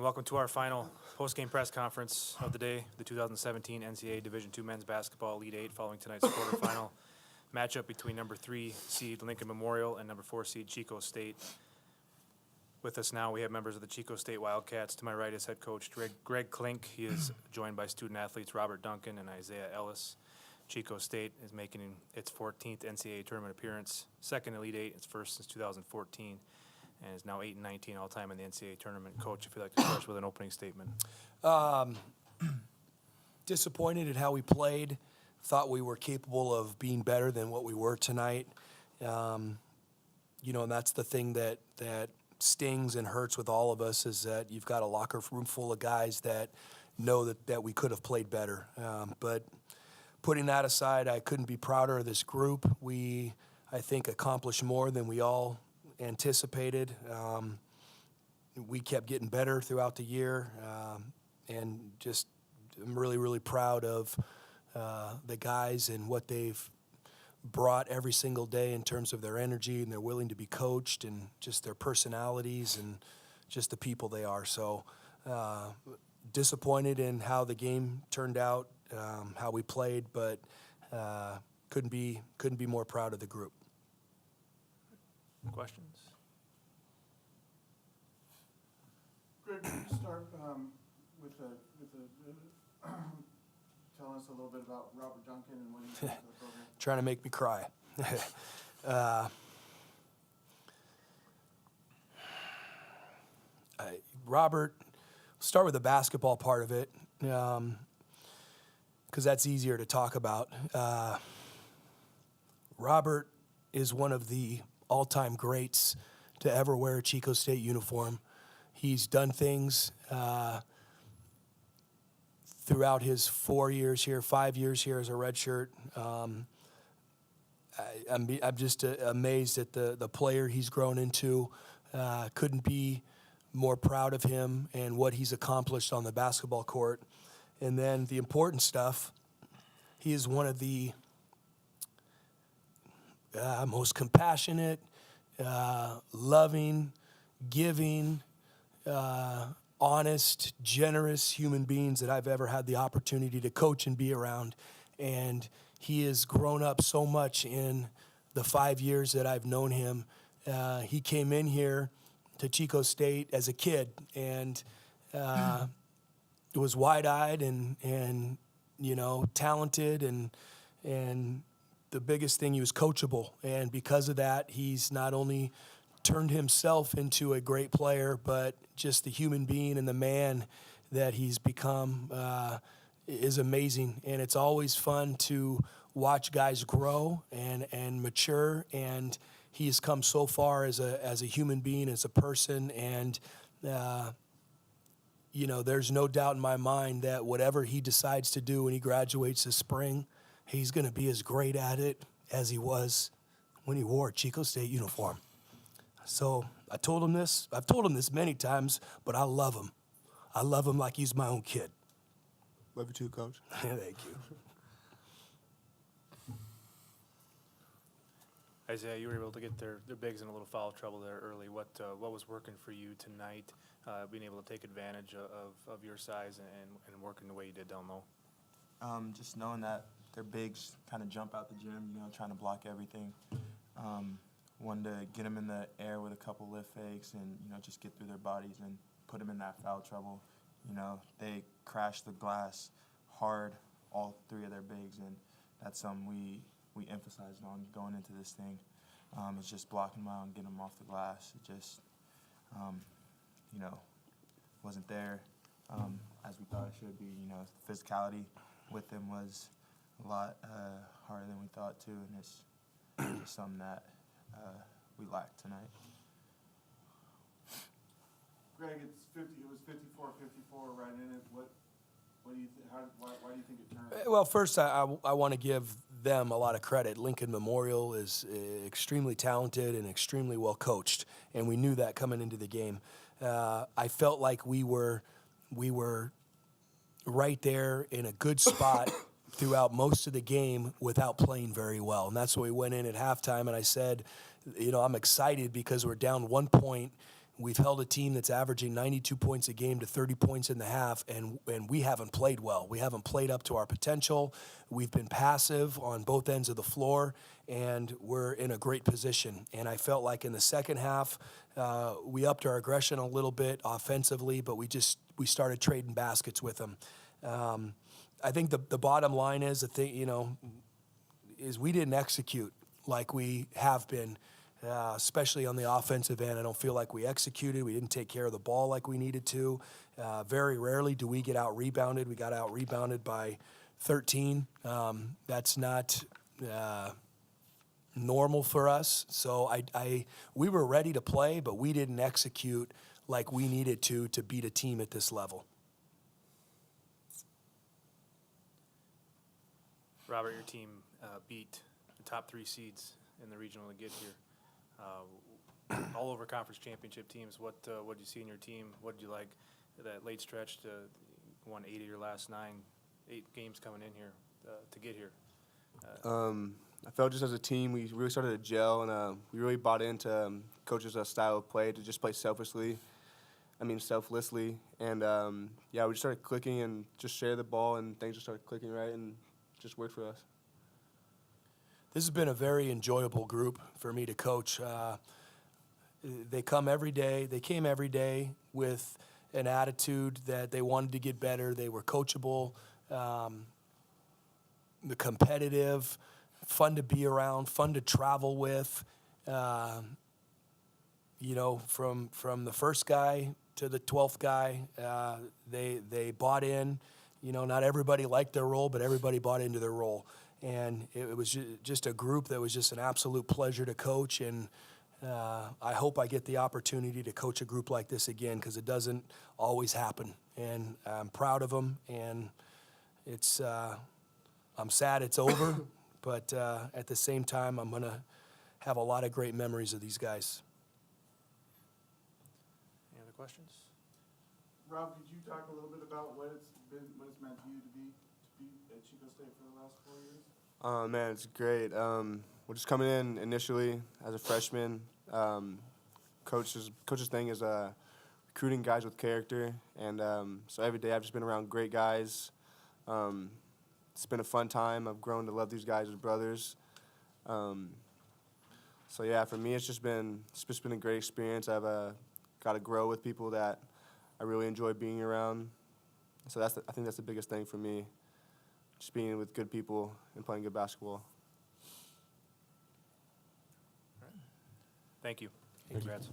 welcome to our final post-game press conference of the day, the 2017 NCAA Division II Men's Basketball Elite Eight, following tonight's quarterfinal matchup between number 3 seed Lincoln Memorial and number 4 seed Chico State. With us now, we have members of the Chico State Wildcats. To my right is head coach Greg Clink. He is joined by student athletes Robert Duncan and Isaiah Ellis. Chico State is making its 14th NCAA tournament appearance, second Elite Eight, its first since 2014. And is now 8-19 all-time in the NCAA tournament. Coach, if you'd like to start with an opening statement. Disappointed at how we played. Thought we were capable of being better than what we were tonight. And that's the thing that stings and hurts with all of us, is that you've got a locker room full of guys that know that we could have played better. But putting that aside, I couldn't be prouder of this group. We, I think, accomplished more than we all anticipated. We kept getting better throughout the year, and just I'm really, really proud of the guys and what they've brought every single day in terms of their energy, and they're willing to be coached, and just their personalities and just the people they are. So disappointed in how the game turned out, how we played, but couldn't be more proud of the group. Questions? Greg, can you start with telling us a little bit about Robert Duncan and what he's doing for the program? Trying to make me cry. Robert, start with the basketball part of it, because that's easier to talk about. Robert is one of the all-time greats to ever wear a Chico State uniform. He's done things throughout his 5 years here as a redshirt. I'm just amazed at the player he's grown into. Couldn't be more proud of him and what he's accomplished on the basketball court. And then the important stuff, he is one of the most compassionate, loving, giving, honest, generous human beings that I've ever had the opportunity to coach and be around. And he has grown up so much in the 5 years that I've known him. He came in here to Chico State as a kid, and was wide-eyed and talented, and the biggest thing, he was coachable. And because of that, he's not only turned himself into a great player, but just the human being and the man that he's become is amazing. And it's always fun to watch guys grow and mature. And he has come so far as a human being, as a person. And, there's no doubt in my mind that whatever he decides to do when he graduates this spring, he's going to be as great at it as he was when he wore a Chico State uniform. So I've told him this many times, but I love him. I love him like he's my own kid. Love you too, Coach. Thank you. Isaiah, you were able to get their bigs in a little foul trouble there early. What was working for you tonight, being able to take advantage of your size and working the way you did down low? Just knowing that their bigs kind of jump out the gym, trying to block everything. Wanted to get them in the air with a couple lift fakes and, just get through their bodies and put them in that foul trouble. They crashed the glass hard, all three of their bigs, and that's something we emphasized on going into this thing. It's just blocking them out and getting them off the glass. It just, wasn't there as we thought it should be. The physicality with them was a lot harder than we thought, too, and it's just something that we lacked tonight. Greg, it was 54-54 right in it. What do you why do you think it turned? Well, first, I want to give them a lot of credit. Lincoln Memorial is extremely talented and extremely well coached, and we knew that coming into the game. I felt like we were right there in a good spot throughout most of the game without playing very well. And that's why we went in at halftime, and I said, I'm excited because we're down 1 point We've held a team that's averaging 92 points a game to 30 points in the half, and we haven't played well. We haven't played up to our potential. We've been passive on both ends of the floor, and we're in a great position. And I felt like in the second half, we upped our aggression a little bit offensively, but we started trading baskets with them. I think the bottom line is is we didn't execute like we have been. Especially on the offensive end, I don't feel like we executed. We didn't take care of the ball like we needed to. Very rarely do we get out-rebounded. We got out-rebounded by 13. That's not normal for us. So we were ready to play, but we didn't execute like we needed to beat a team at this level. Robert, your team beat the top 3 seeds in the regional to get here. All over conference championship teams. What did you see in your team? What did you like that late stretch to won 8 of your last 8 games coming in here to get here? I felt just as a team we really started to gel, and we really bought into coach's style of play to just play selflessly, and we just started clicking and just share the ball, and things just started clicking right and just worked for us. This has been a very enjoyable group for me to coach. They came every day with an attitude that they wanted to get better. They were coachable, competitive, fun to be around, fun to travel with. From the first guy to the 12th guy, they bought in. Not everybody liked their role, but everybody bought into their role. And it was just a group that was just an absolute pleasure to coach. And I hope I get the opportunity to coach a group like this again, because it doesn't always happen. And I'm proud of them. And I'm sad it's over, but at the same time, I'm going to have a lot of great memories of these guys. Any other questions? Rob, could you talk a little bit about what it's meant to you to be at Chico State for the last 4 years? Man, it's great. We're just coming in initially as a freshman. Coach's thing is recruiting guys with character, and so every day I've just been around great guys. It's been a fun time. I've grown to love these guys as brothers. So yeah, for me, it's just been a great experience. I've got to grow with people that I really enjoy being around. So I think that's the biggest thing for me, just being with good people and playing good basketball. Thank you. Congrats.